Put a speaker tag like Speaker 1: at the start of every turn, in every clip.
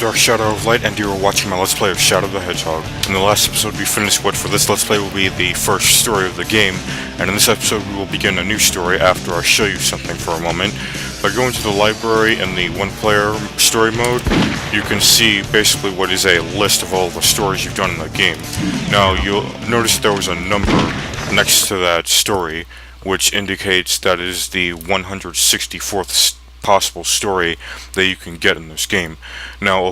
Speaker 1: Dark Shadow of Light, and you are watching my Let's Play of Shadow the Hedgehog. In the last episode we finished what for this Let's Play will be the first story of the game, and in this episode we will begin a new story after I show you something for a moment. By going to the library in the one-player story mode, you can see basically what is a list of all the stories you've done in the game. Now you'll notice there was a number next to that story, which indicates that it is the 164th possible story that you can get in this game. Now,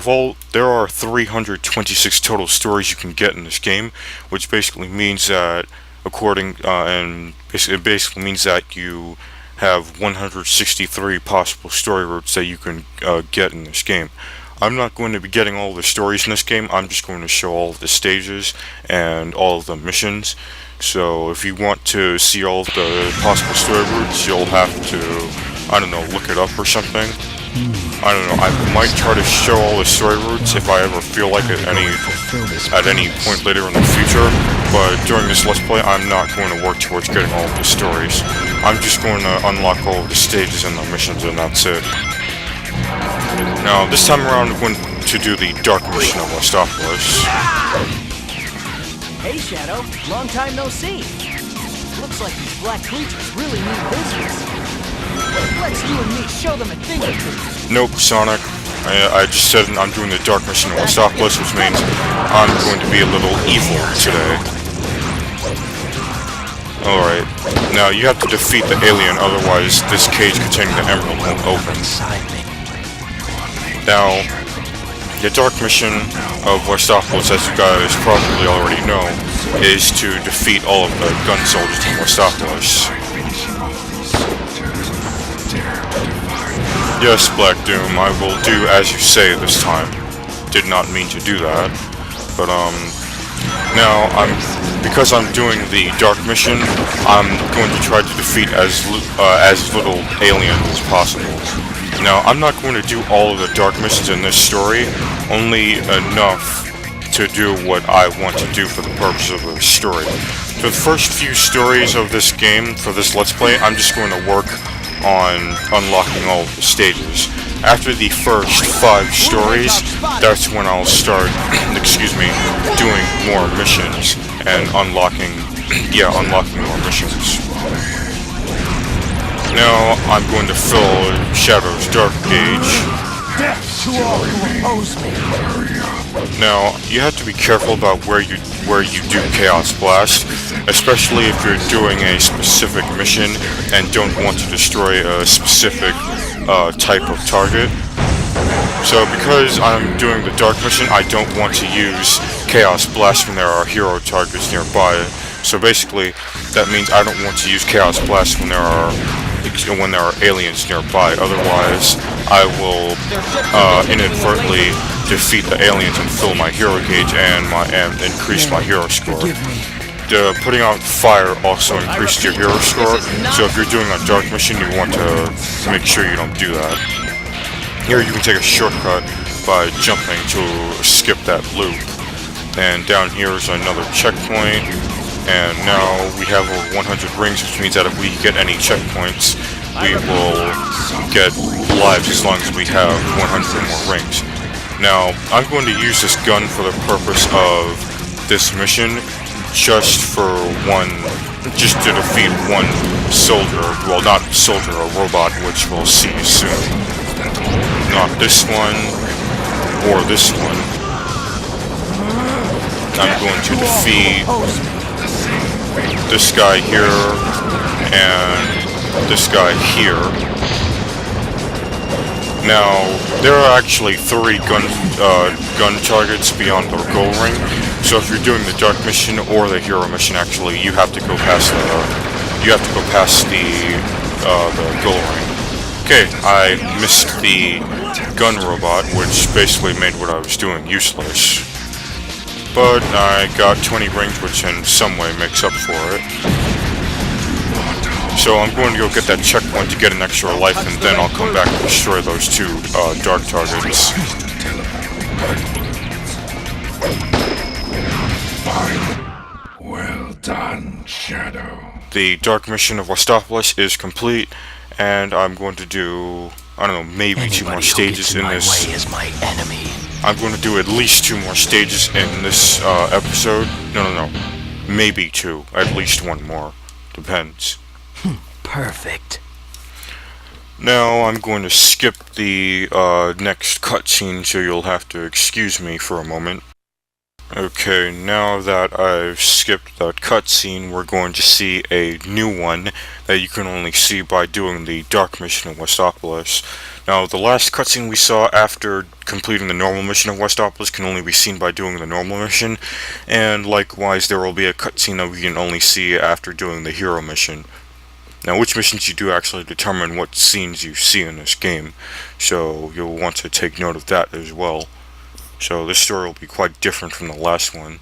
Speaker 1: there are 326 total stories you can get in this game, which basically means that it basically means that you have 163 possible story routes that you can get in this game. I'm not going to be getting all the stories in this game. I'm just going to show all of the stages and all of the missions. So if you want to see all of the possible story routes, you'll have to, I don't know, look it up or something. I don't know, I might try to show all the story routes if I ever feel like it at any point later in the future, but during this Let's Play I'm not going to work towards getting all of the stories. I'm just going to unlock all of the stages and the missions, and that's it. Now, this time around I'm going to do the Dark Mission of Westopolis.
Speaker 2: Hey Shadow, long time no see. Looks like these black creatures really mean business. Let's you and me show them a thing or two.
Speaker 1: Nope, Sonic. I just said I'm doing the Dark Mission of Westopolis, which means I'm going to be a little evil today. Alright, now you have to defeat the alien, otherwise this cage containing the emerald won't open. Now, the Dark Mission of Westopolis, as you guys probably already know, is to defeat all of the gun soldiers in Westopolis. Yes, Black Doom, I will do as you say this time. Did not mean to do that, but now because I'm doing the Dark Mission, I'm going to try to defeat as little aliens as possible. Now, I'm not going to do all of the Dark Missions in this story, only enough to do what I want to do for the purpose of the story. For the first few stories of this game, for this Let's Play, I'm just going to work on unlocking all of the stages. After the first 5 stories, that's when I'll start, doing more missions and unlocking more missions. Now, I'm going to fill Shadow's Dark Gauge.
Speaker 2: Death to all who oppose me.
Speaker 1: Now, you have to be careful about where you do Chaos Blast, especially if you're doing a specific mission and don't want to destroy a specific type of target. So because I'm doing the Dark Mission, I don't want to use Chaos Blast when there are hero targets nearby. So basically, that means I don't want to use Chaos Blast when there are aliens nearby. Otherwise, I will inadvertently defeat the aliens and fill my hero gauge and increase my hero score. Putting out fire also increases your hero score, so if you're doing a Dark Mission, you want to make sure you don't do that. Here you can take a shortcut by jumping to skip that loop. And down here is another checkpoint. And now we have over 100 rings, which means that if we get any checkpoints, we will get lives as long as we have 100 or more rings. Now, I'm going to use this gun for the purpose of this mission, just to defeat one soldier, well, not soldier, a robot, which we'll see soon. Not this one, or this one. I'm going to defeat this guy here, and this guy here. Now, there are actually 3 gun targets beyond the goal ring, so if you're doing the Dark Mission or the Hero Mission, actually, you have to go past the goal ring. Okay, I missed the gun robot, which basically made what I was doing useless. But I got 20 rings, which in some way makes up for it. So I'm going to go get that checkpoint to get an extra life, and then I'll come back and destroy those 2 dark targets.
Speaker 3: Well done, Shadow.
Speaker 1: The Dark Mission of Westopolis is complete, and I'm going to do, I don't know, maybe 2 more stages in this.
Speaker 2: Is my enemy.
Speaker 1: I'm going to do at least 2 more stages in this episode. No. Maybe 2. At least 1 more. Depends.
Speaker 2: Perfect.
Speaker 1: Now I'm going to skip the next cutscene, so you'll have to excuse me for a moment. Okay, now that I've skipped that cutscene, we're going to see a new one that you can only see by doing the dark mission of Westopolis. Now, the last cutscene we saw after completing the normal mission of Westopolis can only be seen by doing the normal mission, and likewise there will be a cutscene that we can only see after doing the hero mission. Now, which missions you do actually determine what scenes you see in this game, so you'll want to take note of that as well. So this story will be quite different from the last one.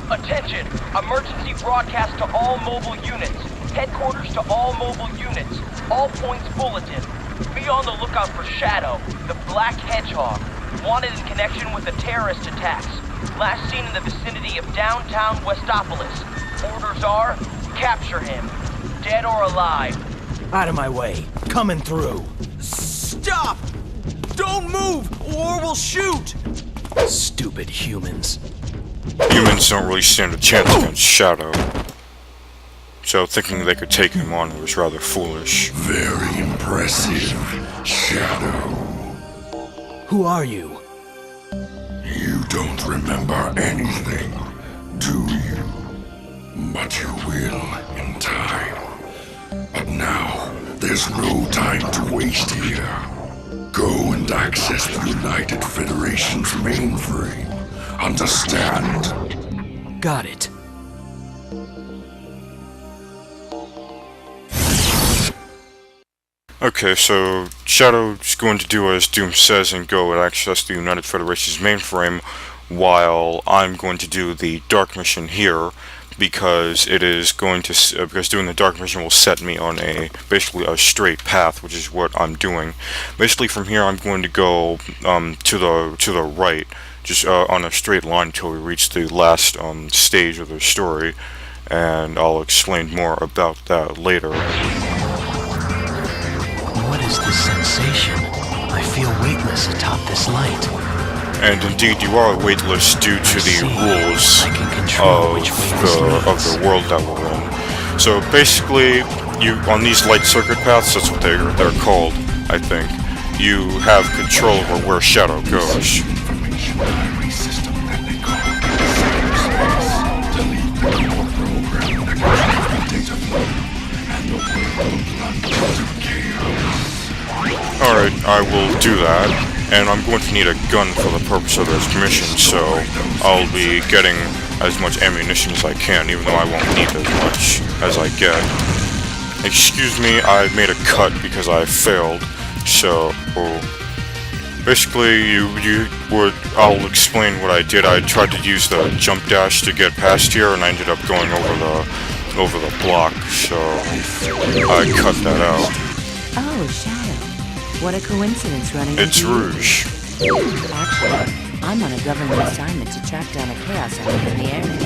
Speaker 4: Attention! Emergency broadcast to all mobile units. Headquarters to all mobile units. All points bulletin. Be on the lookout for Shadow, the Black Hedgehog. Wanted in connection with the terrorist attacks. Last seen in the vicinity of downtown Westopolis. Orders are, capture him. Dead or alive.
Speaker 2: Out of my way. Coming through.
Speaker 5: Stop! Don't move, or we'll shoot!
Speaker 2: Stupid humans.
Speaker 1: Humans don't really stand a chance against Shadow, so thinking they could take him on was rather foolish.
Speaker 3: Very impressive, Shadow.
Speaker 2: Who are you?
Speaker 3: You don't remember anything, do you? But you will in time. But now, there's no time to waste here. Go and access the United Federation's mainframe. Understand?
Speaker 2: Got it.
Speaker 1: Okay, so Shadow's going to do as Doom says and go and access the United Federation's mainframe, while I'm going to do the dark mission here, because it is going to because doing the dark mission will set me on basically a straight path, which is what I'm doing. Basically, from here I'm going to go to the right, just on a straight line until we reach the last stage of the story, and I'll explain more about that later.
Speaker 2: What is this sensation? I feel weightless atop this light.
Speaker 1: And indeed, you are weightless due to the rules of the world that we're in. So basically, you on these light circuit paths, that's what they're called, I think. You have control over where Shadow goes. Alright, I will do that. And I'm going to need a gun for the purpose of this mission, so I'll be getting as much ammunition as I can, even though I won't need as much as I get. Excuse me, I made a cut because I failed, so basically I'll explain what I did. I tried to use the jump dash to get past here, and I ended up going over the block, so I cut that out.
Speaker 6: Oh, Shadow. What a coincidence running
Speaker 1: It's
Speaker 6: into you.
Speaker 1: Rouge.
Speaker 6: Actually, I'm on a government assignment to track down a chaos element in the area.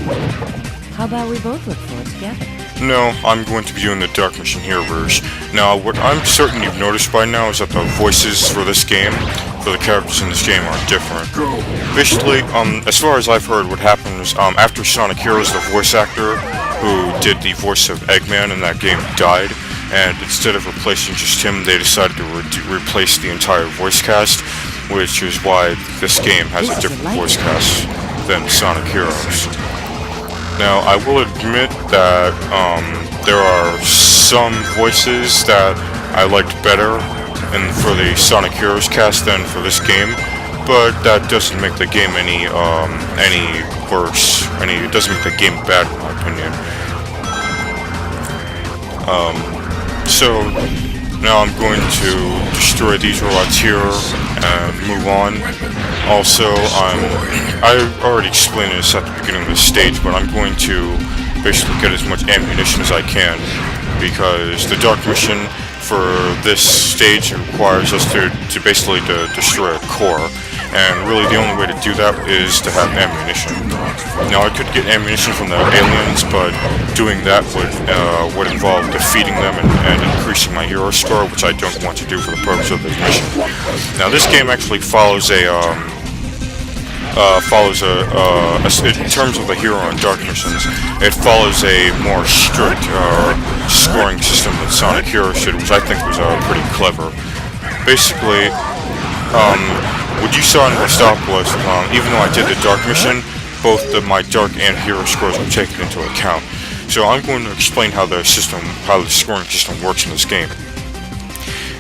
Speaker 6: How about we both look for it together?
Speaker 1: No, I'm going to be doing the dark mission here, Rouge. Now, what I'm certain you've noticed by now is that the voices for this game, for the characters in this game, are different. Basically, as far as I've heard, what happened is, after Sonic Heroes, the voice actor who did the voice of Eggman in that game died, and instead of replacing just him, they decided to replace the entire voice cast, which is why this game has a different voice cast than Sonic Heroes. Now, I will admit that there are some voices that I liked better for the Sonic Heroes cast than for this game, but that doesn't make the game any worse. It doesn't make the game bad, in my opinion. So now I'm going to destroy these robots here and move on. Also, I already explained this at the beginning of the stage, but I'm going to basically get as much ammunition as I can, because the dark mission for this stage requires us to basically destroy a core, and really the only way to do that is to have ammunition. Now I could get ammunition from the aliens, but doing that would involve defeating them and increasing my hero score, which I don't want to do for the purpose of this mission. Now this game actually follows a in terms of the hero and dark missions, it follows a more strict scoring system than Sonic Heroes did, which I think was pretty clever. Basically, what you saw in Westopolis, even though I did the dark mission, both my dark and hero scores were taken into account. So I'm going to explain how the scoring system works in this game.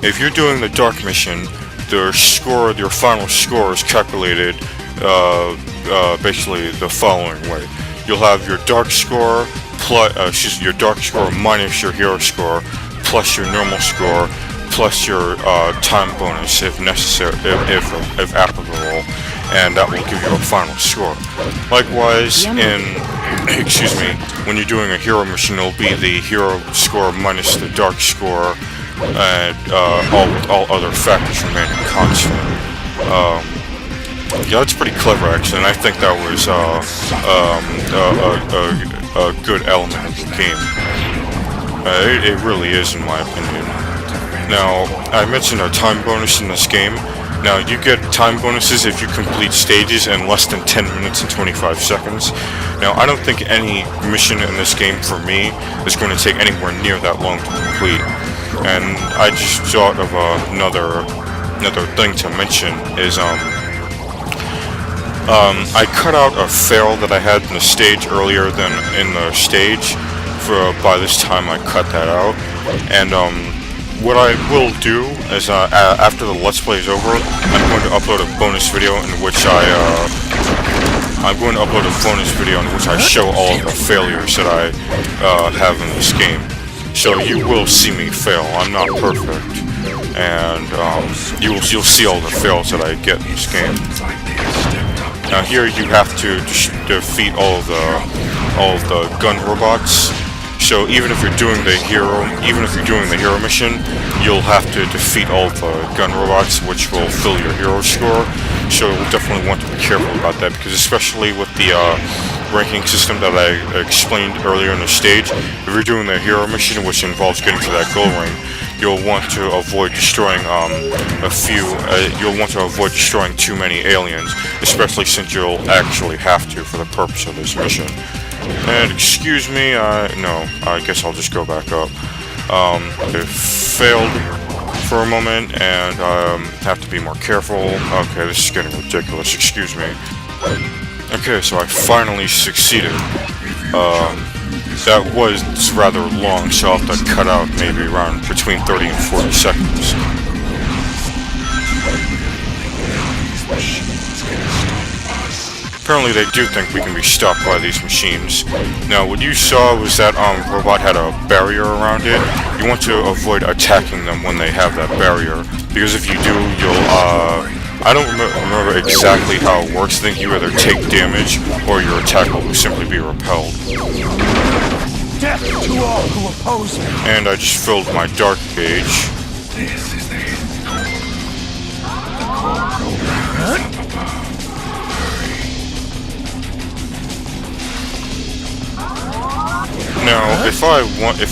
Speaker 1: If you're doing the dark mission, your final score is calculated basically the following way. You'll have your dark score plus your dark score minus your hero score plus your normal score plus your time bonus if necessary, if applicable, and that will give you a final score. Likewise, when you're doing a hero mission, it'll be the hero score minus the dark score, and all other factors remaining constant. Yeah, that's pretty clever actually, and I think that was a good element of the game. It really is, in my opinion. Now, I mentioned a time bonus in this game. Now, you get time bonuses if you complete stages in less than 10 minutes and 25 seconds. Now, I don't think any mission in this game, for me, is going to take anywhere near that long to complete. And I just thought of another thing to mention is, I cut out a fail that I had in the stage earlier than in the stage. By this time, I cut that out. And, what I will do is, after the Let's Play is over, I'm going to upload a bonus video in which I show all of the failures that I have in this game. So you will see me fail. I'm not perfect, and you'll see all the fails that I get in this game. Now here you have to defeat all of the gun robots. So even if you're doing the hero mission, you'll have to defeat all the gun robots, which will fill your hero score. So you'll definitely want to be careful about that, because especially with the ranking system that I explained earlier in the stage, if you're doing the hero mission, which involves getting to that goal ring, you'll want to avoid destroying you'll want to avoid destroying too many aliens, especially since you'll actually have to for the purpose of this mission. And excuse me, no, I guess I'll just go back up. I failed for a moment, and have to be more careful. Okay, this is getting ridiculous, excuse me. Okay, so I finally succeeded. That was rather long, so I'll have to cut out maybe around between 30 and 40 seconds. Apparently they do think we can be stopped by these machines. Now, what you saw was that robot had a barrier around it. You want to avoid attacking them when they have that barrier, because if you do, you'll, I don't remember exactly how it works. I think you either take damage, or your attack will simply be repelled.
Speaker 5: Death to all who oppose me.
Speaker 1: And I just filled my dark gauge.
Speaker 3: This is the
Speaker 1: Now, if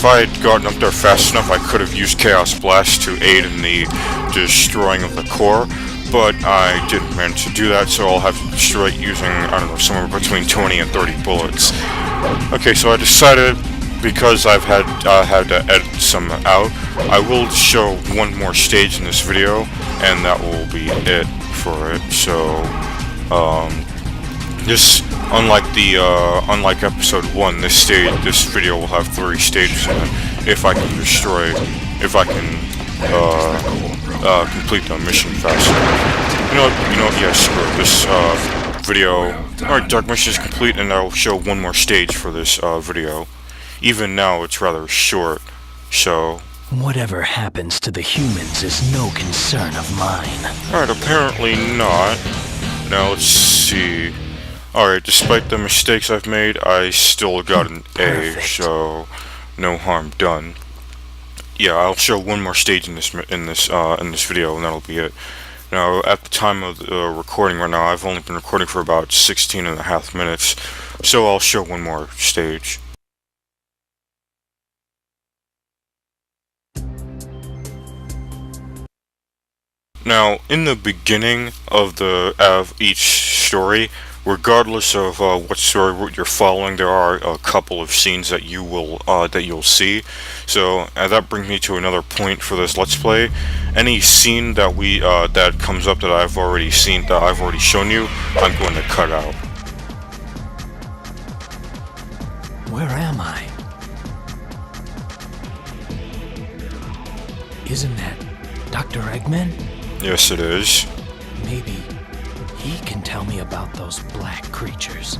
Speaker 1: I had gotten up there fast enough, I could have used Chaos Blast to aid in the destroying of the core, but I didn't manage to do that, so I'll have to destroy it using, I don't know, somewhere between 20 and 30 bullets. Okay, so I decided, because I've had to edit some out, I will show one more stage in this video, and that will be it for it. So, unlike episode 1, this video will have 3 stages in it. If I can complete the mission fast enough. You know, yeah, screw it. This video. Alright, Dark Mission is complete, and I'll show one more stage for this video. Even now, it's rather short, so.
Speaker 2: Whatever happens to the humans is no concern of mine.
Speaker 1: Alright, apparently not. Now, let's see. Alright, despite the mistakes I've made, I still got an A, so no harm done. Yeah, I'll show one more stage in this video, and that'll be it. Now, at the time of the recording right now, I've only been recording for about 16.5 minutes, so I'll show one more stage. Now, in the beginning of each story, regardless of what story you're following, there are a couple of scenes that you'll see. So that brings me to another point for this Let's Play. Any scene that that comes up that I've already seen, that I've already shown you, I'm going to cut out.
Speaker 2: Where am I? Isn't that Dr. Eggman?
Speaker 1: Yes, it is.
Speaker 2: Maybe he can tell me about those black creatures.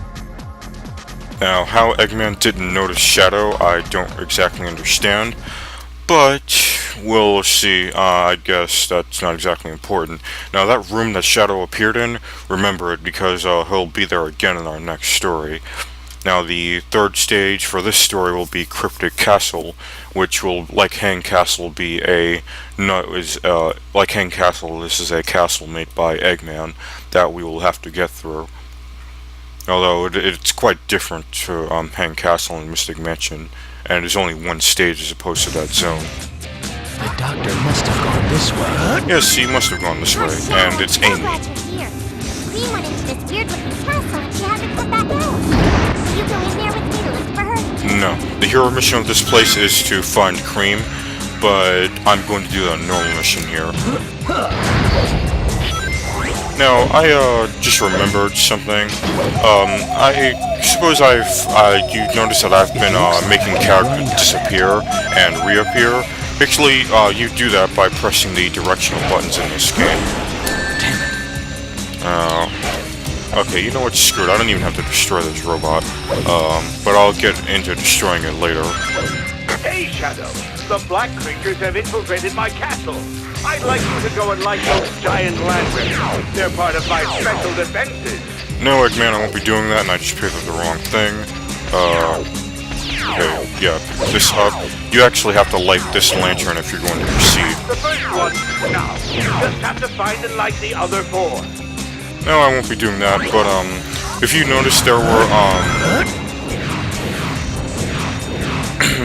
Speaker 1: Now, how Eggman didn't notice Shadow, I don't exactly understand, but we'll see. I guess that's not exactly important. Now, that room that Shadow appeared in, remember it, because he'll be there again in our next story. Now, the third stage for this story will be Cryptic Castle, which will, like Hang Castle, be like Hang Castle, this is a castle made by Eggman that we will have to get through. Although it's quite different to Hang Castle and Mystic Mansion, and there's only one stage as opposed to that zone.
Speaker 2: The doctor must have gone this way.
Speaker 1: Yes, he must have gone this way, and it's Amy.
Speaker 7: Glad you're here. We went into this weird-looking castle and she hasn't come back out. You go in there with me to look for her?
Speaker 1: No. The hero mission of this place is to find Cream, but I'm going to do the normal mission here. Now, I just remembered something. I suppose you noticed that I've been making characters disappear and reappear. Actually, you do that by pressing the directional buttons in this game. Okay, you know what? Screw it. I don't even have to destroy this robot. But I'll get into destroying it later.
Speaker 5: Hey, Shadow! The black creatures have infiltrated my castle. I'd like you to go and light those giant lanterns. They're part of my special defenses.
Speaker 1: No, Eggman, I won't be doing that, and I just picked up the wrong thing. Okay, yeah, pick this up. You actually have to light this lantern if you're going to proceed.
Speaker 5: The first one, now. You just have to find and light the other four.
Speaker 1: No, I won't be doing that, but, if you notice there were,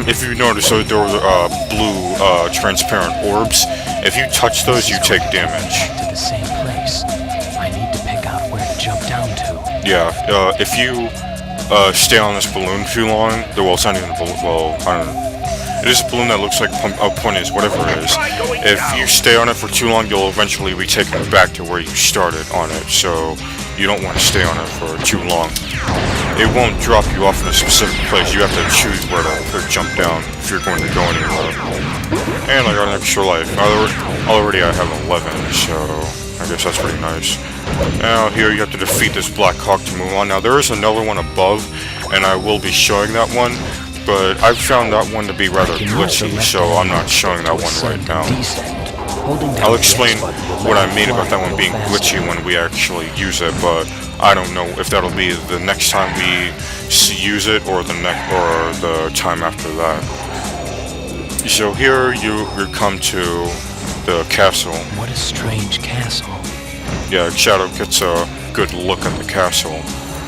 Speaker 1: if you notice there were, blue, transparent orbs, if you touch those, you take damage.
Speaker 2: To the same place. I need to pick out where to jump down to.
Speaker 1: Yeah, if you, stay on this balloon too long, well, it's not even a balloon, well, I don't know. It is a balloon that looks like point is, whatever it is. If you stay on it for too long, you'll eventually be taken back to where you started on it, so you don't want to stay on it for too long. It won't drop you off in a specific place. You have to choose where to jump down if you're going to go anywhere. And I got an extra life. Already I have 11, so I guess that's pretty nice. Now here you have to defeat this Black Hawk to move on. Now there is another one above, and I will be showing that one. But I've found that one to be rather glitchy, so I'm not showing that one right now. I'll explain what I mean about that one being glitchy when we actually use it, but I don't know if that'll be the next time we use it or the time after that. So here you come to the castle.
Speaker 2: What a strange castle.
Speaker 1: Yeah, Shadow gets a good look at the castle,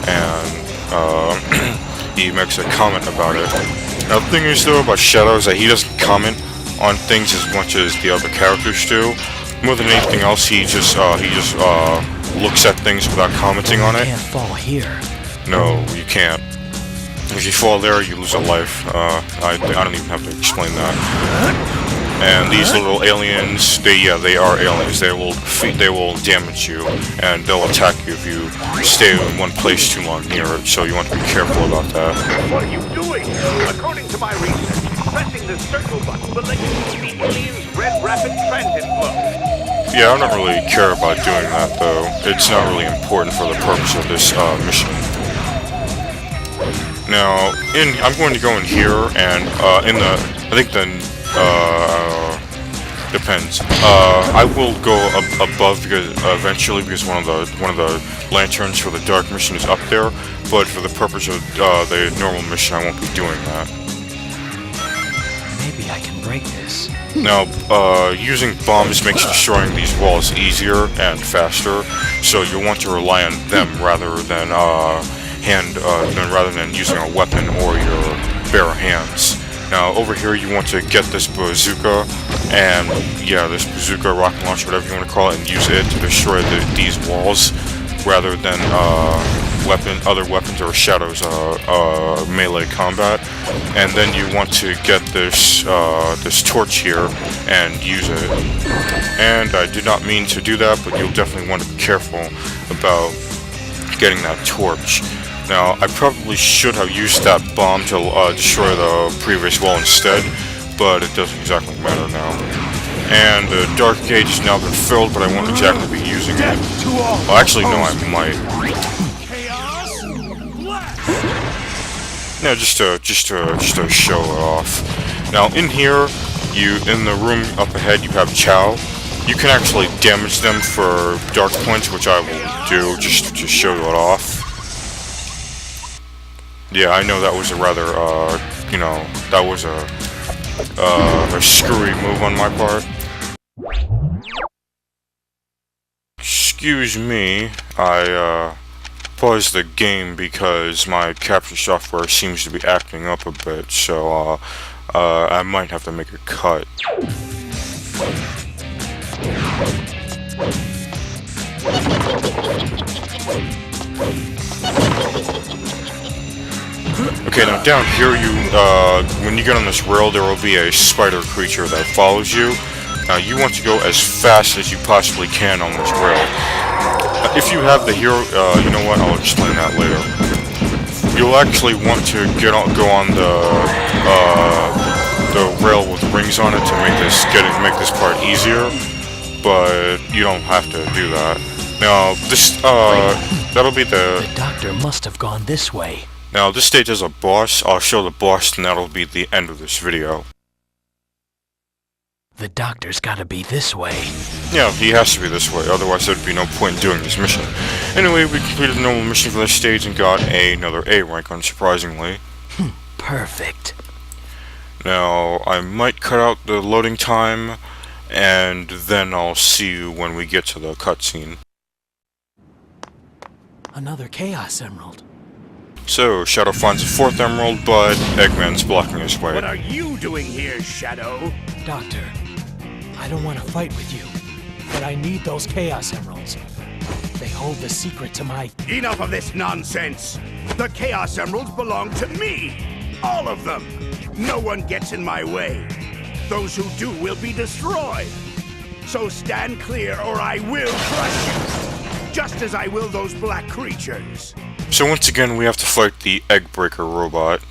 Speaker 1: and he makes a comment about it. Now the thing is though about Shadow is that he doesn't comment on things as much as the other characters do. More than anything else, he just looks at things without commenting on it.
Speaker 2: You can't fall here.
Speaker 1: No, you can't. If you fall there, you lose a life. I don't even have to explain that. And these little aliens, they are aliens. They will damage you, and they'll attack you if you stay in one place too long near it. So you want to be careful about that.
Speaker 5: What are you doing? According to my research, pressing the circle button will let you see the aliens' red rapid transit flow.
Speaker 1: Yeah, I don't really care about doing that though. It's not really important for the purpose of this mission. Now, I'm going to go in here, and depends. I will go above because eventually, because one of the lanterns for the dark mission is up there. But for the purpose of the normal mission, I won't be doing that.
Speaker 2: Maybe I can break this.
Speaker 1: Now, using bombs makes destroying these walls easier and faster, so you'll want to rely on them rather than using a weapon or your bare hands. Now, over here you want to get this bazooka, and yeah, this bazooka, rocket launcher, whatever you want to call it, and use it to destroy these walls, rather than other weapons or Shadow's melee combat. And then you want to get this this torch here and use it. And I did not mean to do that, but you'll definitely want to be careful about getting that torch. Now, I probably should have used that bomb to destroy the previous wall instead, but it doesn't exactly matter now. And the dark gate has now been filled, but I won't exactly be using it. Well, actually, no, I might. No, just to show it off. Now, in here, in the room up ahead, you have Chow. You can actually damage them for dark points, which I will do just to show it off. Yeah, I know that was a rather, that was a screwy move on my part. Excuse me, I paused the game because my capture software seems to be acting up a bit, so I might have to make a cut. Okay, now down here, when you get on this rail, there will be a spider creature that follows you. Now, you want to go as fast as you possibly can on this rail. If you have the hero, you know what? I'll explain that later. You'll actually want to go on the rail with rings on it to make this part easier, but you don't have to do that. Now, that'll be
Speaker 2: The doctor must have gone this way.
Speaker 1: Now, this stage has a boss. I'll show the boss, and that'll be the end of this video.
Speaker 2: The doctor's gotta be this way.
Speaker 1: Yeah, he has to be this way, otherwise there'd be no point in doing this mission. Anyway, we completed the normal mission for this stage and got another A rank, unsurprisingly.
Speaker 2: Perfect.
Speaker 1: Now, I might cut out the loading time, and then I'll see you when we get to the cutscene.
Speaker 2: Another Chaos Emerald.
Speaker 1: So, Shadow finds a 4th emerald, but Eggman's blocking his way.
Speaker 5: What are you doing here, Shadow?
Speaker 2: Doctor, I don't want to fight with you, but I need those Chaos Emeralds. They hold the secret to my...
Speaker 5: Enough of this nonsense! The Chaos Emeralds belong to me! All of them! No one gets in my way. Those who do will be destroyed. So stand clear or I will crush you! Just as I will those black creatures.
Speaker 1: So once again, we have to fight the Eggbreaker robot.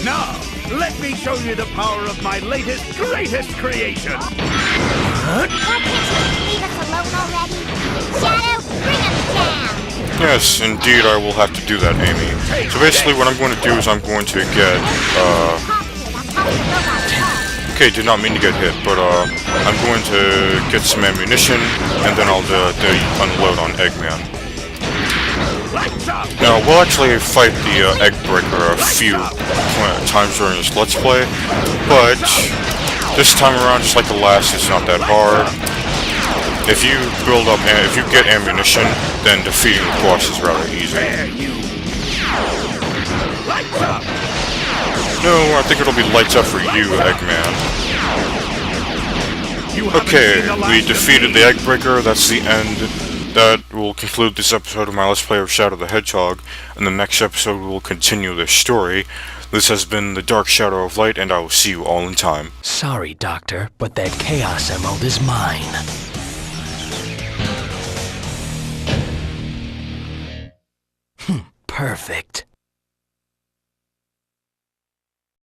Speaker 5: Now, let me show you the power of my latest, greatest creation!
Speaker 7: Why can't you leave us alone already? Shadow, bring us down!
Speaker 1: Yes, indeed, I will have to do that, Amy. So basically, what I'm going to do is I'm going to get, okay, did not mean to get hit, but, I'm going to get some ammunition, and then I'll unload on Eggman. Now, we'll actually fight the Eggbreaker a few times during this Let's Play, but this time around, just like the last, it's not that hard. If you get ammunition, then defeating the boss is rather easy. No, I think it'll be lights up for you, Eggman. Okay, we defeated the Eggbreaker, that's the end. That will conclude this episode of my Let's Play of Shadow the Hedgehog. In the next episode, we will continue this story. This has been the Dark Shadow of Light, and I will see you all in time.
Speaker 2: Sorry, Doctor, but that Chaos Emerald is mine. Perfect.